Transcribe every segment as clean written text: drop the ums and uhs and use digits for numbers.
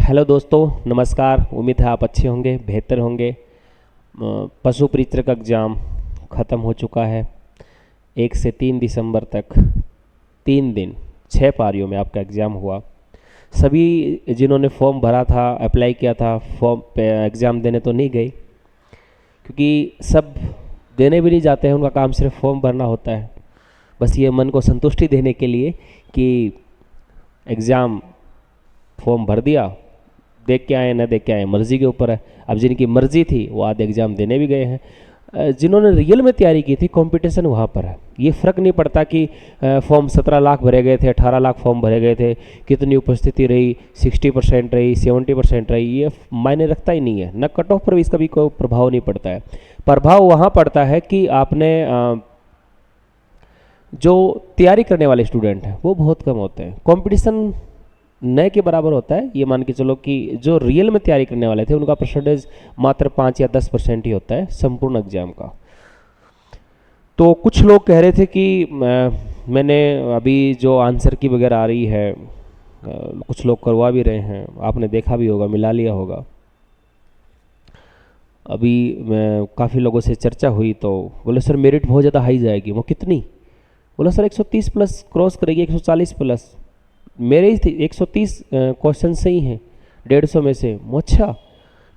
Hello दोस्तों, नमस्कार। उम्मीद है आप अच्छे होंगे, बेहतर होंगे। पशु प्रीक्षक एग्ज़ाम ख़त्म हो चुका है। 1 से 3 दिसंबर तक 3 दिन 6 पारियों में आपका एग्ज़ाम हुआ। सभी जिन्होंने फॉर्म भरा था, अप्लाई किया था, फॉर्म पे एग्ज़ाम देने तो नहीं गए, क्योंकि सब देने भी नहीं जाते हैं। उनका काम सिर्फ फॉर्म भरना होता है, बस ये मन को संतुष्टि देने के लिए कि एग्ज़ाम फॉर्म भर दिया, देख के आए ना देख के आए, मर्ज़ी के ऊपर है। अब जिनकी मर्ज़ी थी वो आधे एग्ज़ाम देने भी गए हैं। जिन्होंने रियल में तैयारी की थी, कंपटीशन वहाँ पर है। ये फ़र्क नहीं पड़ता कि फॉर्म 17 लाख भरे गए थे, 18 लाख फॉर्म भरे गए थे, कितनी उपस्थिति रही, 60% रही, 70% रही, ये मायने रखता ही नहीं है। न कट ऑफ पर भी इसका भी कोई प्रभाव नहीं पड़ता है। प्रभाव वहाँ पड़ता है कि आपने जो तैयारी करने वाले स्टूडेंट हैं वो बहुत कम होते हैं। कंपटीशन नए के बराबर होता है। ये मान के चलो कि जो रियल में तैयारी करने वाले थे उनका परसेंटेज मात्र 5 या 10% ही होता है संपूर्ण एग्जाम का। तो कुछ लोग कह रहे थे कि मैंने अभी जो आंसर की वगैरह आ रही है, कुछ लोग करवा भी रहे हैं, आपने देखा भी होगा, मिला लिया होगा। अभी काफ़ी लोगों से चर्चा हुई तो बोले सर मेरिट बहुत ज़्यादा हाई जाएगी। वो कितनी? बोला सर 130 प्लस क्रॉस करेगी, 140 प्लस। मेरे ही 130 क्वेश्चन सही हैं 150 में से। अच्छा,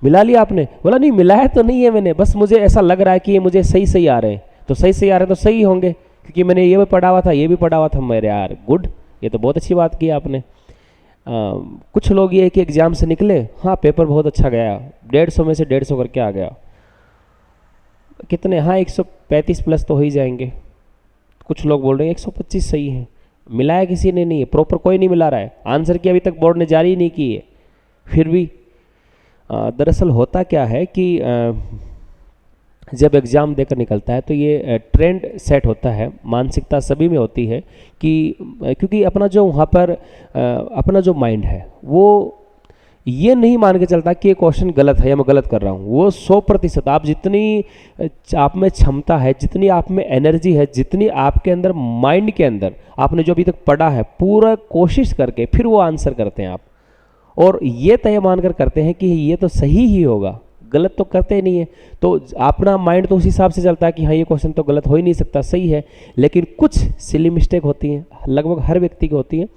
मिला लिया आपने? बोला नहीं, मिलाया तो नहीं है मैंने, बस मुझे ऐसा लग रहा है कि ये मुझे सही सही आ रहे हैं। तो सही सही आ रहे हैं तो सही होंगे, क्योंकि मैंने ये भी पढ़ा हुआ था, ये भी पढ़ा हुआ था। मेरे यार गुड, ये तो बहुत अच्छी बात की आपने। कुछ लोग ये कि एग्ज़ाम से निकले, हाँ पेपर बहुत अच्छा गया, 150 में से 150 करके आ गया। कितने? हाँ 135 प्लस तो हो ही जाएंगे। कुछ लोग बोल रहे हैं 125 सही है। मिलाया किसी ने नहीं है, प्रॉपर कोई नहीं मिला रहा है। आंसर की अभी तक बोर्ड ने जारी नहीं की है। फिर भी दरअसल होता क्या है कि जब एग्ज़ाम देकर निकलता है तो ये ट्रेंड सेट होता है, मानसिकता सभी में होती है कि क्योंकि अपना जो वहाँ पर अपना जो माइंड है वो ये नहीं मान के चलता कि ये क्वेश्चन गलत है या मैं गलत कर रहा हूँ। वो 100% आप जितनी आप में क्षमता है, जितनी आप में एनर्जी है, जितनी आपके अंदर माइंड के अंदर आपने जो अभी तक पढ़ा है, पूरा कोशिश करके फिर वो आंसर करते हैं आप। और ये तय मानकर करते हैं कि ये तो सही ही होगा, गलत तो करते नहीं है। तो अपना माइंड तो उस हिसाब से चलता है कि हाँ ये क्वेश्चन तो गलत हो ही नहीं सकता, सही है। लेकिन कुछ सिली मिस्टेक होती हैं, लगभग हर व्यक्ति की होती हैं।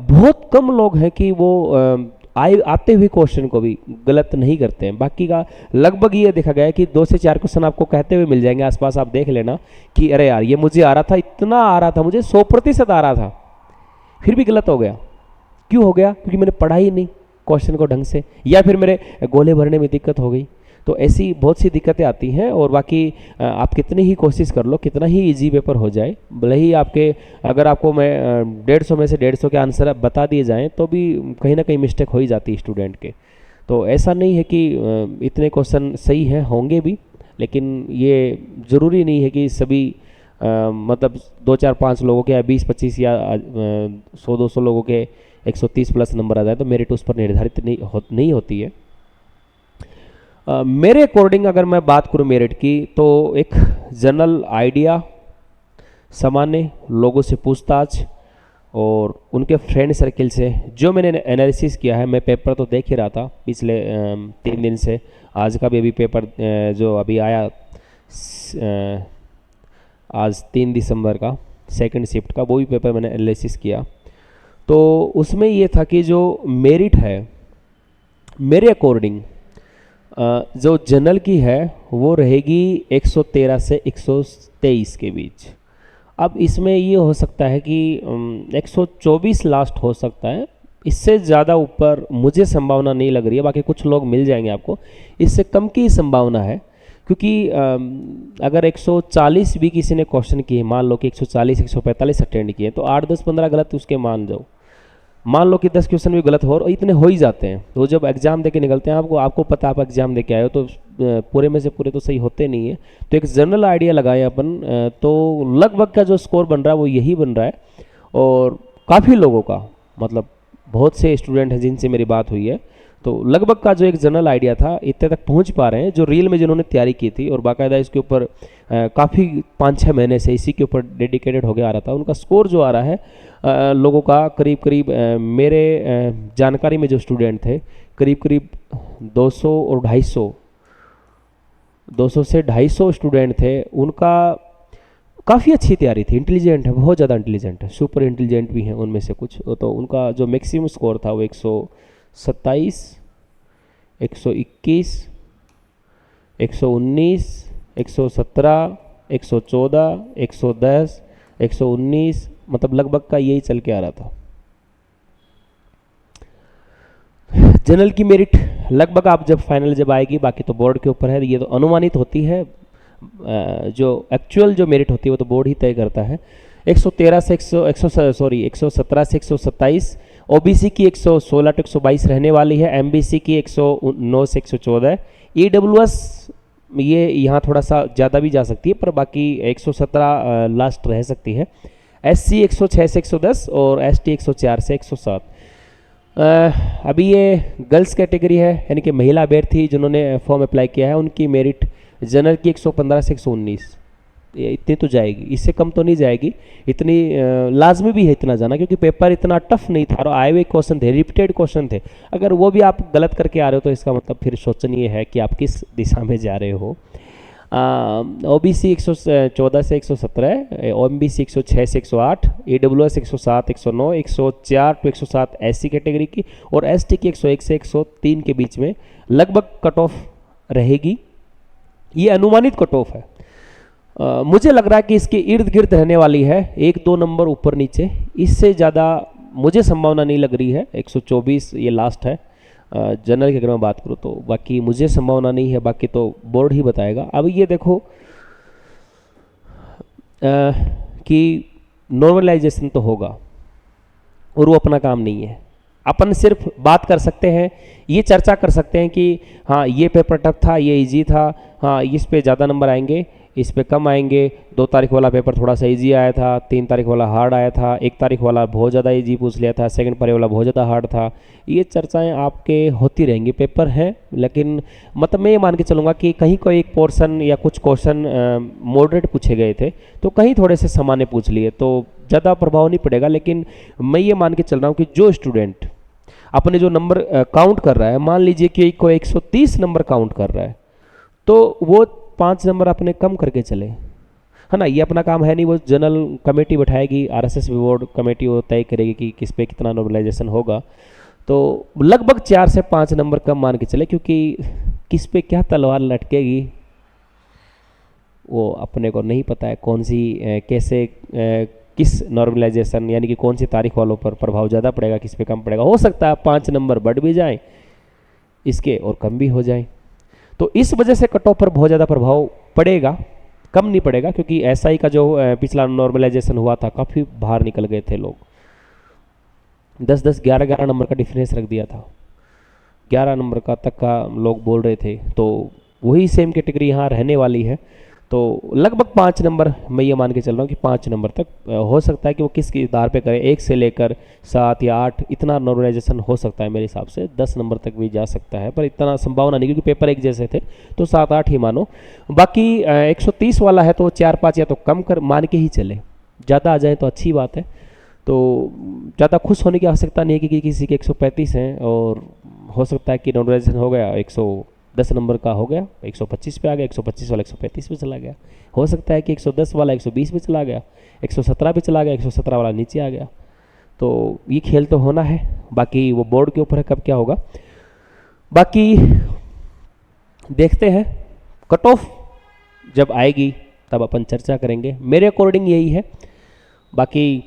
बहुत कम लोग हैं कि वो आते हुए क्वेश्चन को भी गलत नहीं करते हैं। बाकी का लगभग ये देखा गया है कि 2 से 4 क्वेश्चन आपको कहते हुए मिल जाएंगे आसपास। आप देख लेना कि अरे यार ये मुझे आ रहा था, इतना आ रहा था मुझे, 100% आ रहा था, फिर भी गलत हो गया। क्यों हो गया? क्योंकि मैंने पढ़ा ही नहीं क्वेश्चन को ढंग से, या फिर मेरे गोले भरने में दिक्कत हो गई। तो ऐसी बहुत सी दिक्कतें आती हैं। और बाकी आप कितनी ही कोशिश कर लो, कितना ही इजी पेपर हो जाए, भले ही आपके अगर आपको मैं 150 में से 150 के आंसर बता दिए जाएं तो भी कहीं ना कहीं मिस्टेक हो ही जाती है स्टूडेंट के। तो ऐसा नहीं है कि इतने क्वेश्चन सही हैं, होंगे भी, लेकिन ये ज़रूरी नहीं है कि सभी मतलब 2 4 5 लोगों के या 20 25 या 100 200 लोगों के 130 प्लस नंबर आ जाए तो मेरिट उस पर निर्धारित नहीं होती है। मेरे अकॉर्डिंग अगर मैं बात करूं मेरिट की, तो एक जनरल आइडिया, सामान्य लोगों से पूछताछ और उनके फ्रेंड सर्किल से जो मैंने एनालिसिस किया है। मैं पेपर तो देख ही रहा था पिछले 3 दिन से। आज का भी अभी पेपर जो अभी आया आज 3 दिसंबर का, सेकंड शिफ्ट का, वो भी पेपर मैंने एनालिसिस किया। तो उसमें ये था कि जो मेरिट है मेरे अकॉर्डिंग जो जनरल की है वो रहेगी 113 से 123 के बीच। अब इसमें ये हो सकता है कि 124 लास्ट हो सकता है, इससे ज़्यादा ऊपर मुझे संभावना नहीं लग रही है। बाकी कुछ लोग मिल जाएंगे आपको, इससे कम की संभावना है। क्योंकि अगर 140 भी किसी ने क्वेश्चन किए, मान लो कि 140 145 अटेंड किए, तो 8 10 15 गलत उसके मान जाओ। मान लो कि 10 क्वेश्चन भी गलत हो, और इतने हो ही जाते हैं। तो जब एग्जाम देके निकलते हैं, आपको पता है आप एग्जाम देके आए हो, तो पूरे में से पूरे तो सही होते नहीं है। तो एक जनरल आइडिया लगाए अपन, तो लगभग का जो स्कोर बन रहा है वो यही बन रहा है। और काफ़ी लोगों का, मतलब बहुत से स्टूडेंट हैं जिनसे मेरी बात हुई है, तो लगभग का जो एक जनरल आइडिया था इतने तक पहुंच पा रहे हैं। जो रील में जिन्होंने तैयारी की थी और बाकायदा इसके ऊपर काफ़ी 5-6 महीने से इसी के ऊपर डेडिकेटेड हो गया आ रहा था, उनका स्कोर जो आ रहा है लोगों का करीब करीब मेरे जानकारी में जो स्टूडेंट थे करीब करीब 200 और 250, 200 से 250 स्टूडेंट थे, उनका काफ़ी अच्छी तैयारी थी, इंटेलिजेंट है, बहुत ज़्यादा इंटेलिजेंट है, सुपर इंटेलिजेंट भी हैं उनमें से कुछ। तो उनका जो मैक्सिमम स्कोर था वो 127, 121, 119, 117, 114, 110, 119, मतलब लगभग का यही चल के आ रहा था। जनरल की मेरिट लगभग आप जब फाइनल जब आएगी, बाकी तो बोर्ड के ऊपर है, ये तो अनुमानित होती है, जो एक्चुअल जो मेरिट होती है वो तो बोर्ड ही तय करता है। 117 से 117 से 127, ओबीसी की 116 to 122 रहने वाली है, एमबीसी की 109 से 114, ईडब्ल्यूएस ये यहाँ थोड़ा सा ज़्यादा भी जा सकती है, पर बाकी 117 लास्ट रह सकती है, एससी 106 से 110 और एसटी 104 से 107। अभी ये गर्ल्स कैटेगरी है, यानी कि महिला अभ्यर्थी जिन्होंने फॉर्म अप्लाई किया है, उनकी मेरिट जनरल की 115 से 119, इतनी तो जाएगी, इससे कम तो नहीं जाएगी। इतनी लाजमी भी है इतना जाना, क्योंकि पेपर इतना टफ नहीं था और आए हुए क्वेश्चन थे, रिपीटेड क्वेश्चन थे। अगर वो भी आप गलत करके आ रहे हो तो इसका मतलब फिर सोचनीय है कि आप किस दिशा में जा रहे हो। ओबीसी 114 से 117, ओएमबीसी 106 से 108, ईडब्ल्यूएस 107, 109, 104 to 107 एससी कैटेगरी की, और एसटी की 101 से 103 के बीच में लगभग कट ऑफ रहेगी। ये अनुमानित कट ऑफ है, मुझे लग रहा है कि इसके इर्द गिर्द रहने वाली है, 1-2 नंबर ऊपर नीचे, इससे ज़्यादा मुझे संभावना नहीं लग रही है। 124 ये लास्ट है जनरल की अगर मैं बात करूँ तो, बाकी मुझे संभावना नहीं है, बाकी तो बोर्ड ही बताएगा। अब ये देखो कि नॉर्मलाइजेशन तो होगा और वो अपना काम नहीं है, अपन सिर्फ बात कर सकते हैं, ये चर्चा कर सकते हैं कि हाँ ये पेपर टफ था, ये इजी था, हाँ इस पे ज़्यादा नंबर आएंगे, इस पे कम आएंगे, 2 तारीख वाला पेपर थोड़ा सा इजी आया था, 3 तारीख वाला हार्ड आया था, 1 तारीख वाला बहुत ज़्यादा इजी पूछ लिया था, सेकंड पारी वाला बहुत ज़्यादा हार्ड था। ये चर्चाएं आपके होती रहेंगी, पेपर हैं, लेकिन मतलब मैं ये मान के चलूँगा कि कहीं कोई एक पोर्शन या कुछ क्वेश्चन मॉडरेट पूछे गए थे, तो कहीं थोड़े से सामान्य पूछ लिए, तो ज़्यादा प्रभाव नहीं पड़ेगा। लेकिन मैं ये मान के चल रहा हूँ कि जो स्टूडेंट अपने जो नंबर काउंट कर रहा है, मान लीजिए कि कोई 130 नंबर काउंट कर रहा है, तो वो 5 नंबर अपने कम करके चले, है ना। ये अपना काम है नहीं, वो जनरल कमेटी बैठाएगी, आरएसएस बोर्ड कमेटी वो तय करेगी कि किस पे कितना नॉर्मलाइजेशन होगा। तो लगभग 4 से 5 नंबर कम मान के चले, क्योंकि किस पे क्या तलवार लटकेगी वो अपने को नहीं पता है, कौन सी कैसे किस नॉर्मलाइजेशन यानी कि कौन सी तारीख वालों पर प्रभाव ज़्यादा पड़ेगा, किस पे कम पड़ेगा। हो सकता है 5 नंबर बढ़ भी जाए इसके और कम भी हो जाए, तो इस वजह से कट ऑफ पर बहुत ज़्यादा प्रभाव पड़ेगा, कम नहीं पड़ेगा, क्योंकि एसआई का जो पिछला नॉर्मलाइजेशन हुआ था काफ़ी बाहर निकल गए थे लोग, 10-10, 11-11 नंबर का डिफरेंस रख दिया था, 11 नंबर का तक का लोग बोल रहे थे। तो वही सेम कैटेगरी यहाँ रहने वाली है, तो लगभग 5 नंबर मैं ये मान के चल रहा हूँ कि 5 नंबर तक हो सकता है कि वो किस आधार पे करें, 1 से लेकर 7 या 8 इतना नॉर्मलाइजेशन हो सकता है। मेरे हिसाब से 10 नंबर तक भी जा सकता है, पर इतना संभावना नहीं, क्योंकि पेपर एक जैसे थे, तो 7-8 ही मानो। बाकी 130 वाला है तो 4-5 या तो कम कर मान के ही चले, ज़्यादा आ जाए तो अच्छी बात है। तो ज़्यादा खुश होने की आवश्यकता नहीं है कि किसी के 135 हैं, और हो सकता है कि नॉर्मलाइजेशन हो गया 110 नंबर का हो गया 125 पे आ गया, 125 वाला 135 पे चला गया, हो सकता है कि 110 वाला 120 पे चला गया, 117 पे चला गया, 117 वाला नीचे आ गया। तो ये खेल तो होना है, बाकी वो बोर्ड के ऊपर है कब क्या होगा, बाकी देखते हैं। कट ऑफ जब आएगी तब अपन चर्चा करेंगे, मेरे अकॉर्डिंग यही है। बाकी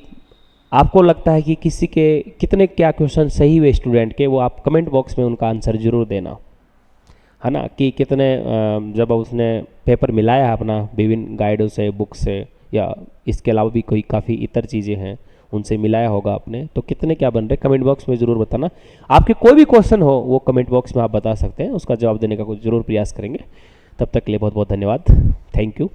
आपको लगता है कि किसी के कितने क्या क्वेश्चन सही हुए स्टूडेंट के, वो आप कमेंट बॉक्स में उनका आंसर जरूर देना, है ना, कि कितने जब उसने पेपर मिलाया है अपना विभिन्न गाइडों से, बुक से, या इसके अलावा भी कोई काफ़ी इतर चीज़ें हैं उनसे मिलाया होगा आपने, तो कितने क्या बन रहे कमेंट बॉक्स में ज़रूर बताना। आपके कोई भी क्वेश्चन हो वो कमेंट बॉक्स में आप बता सकते हैं, उसका जवाब देने का कुछ ज़रूर प्रयास करेंगे। तब तक के लिए बहुत बहुत धन्यवाद, थैंक यू।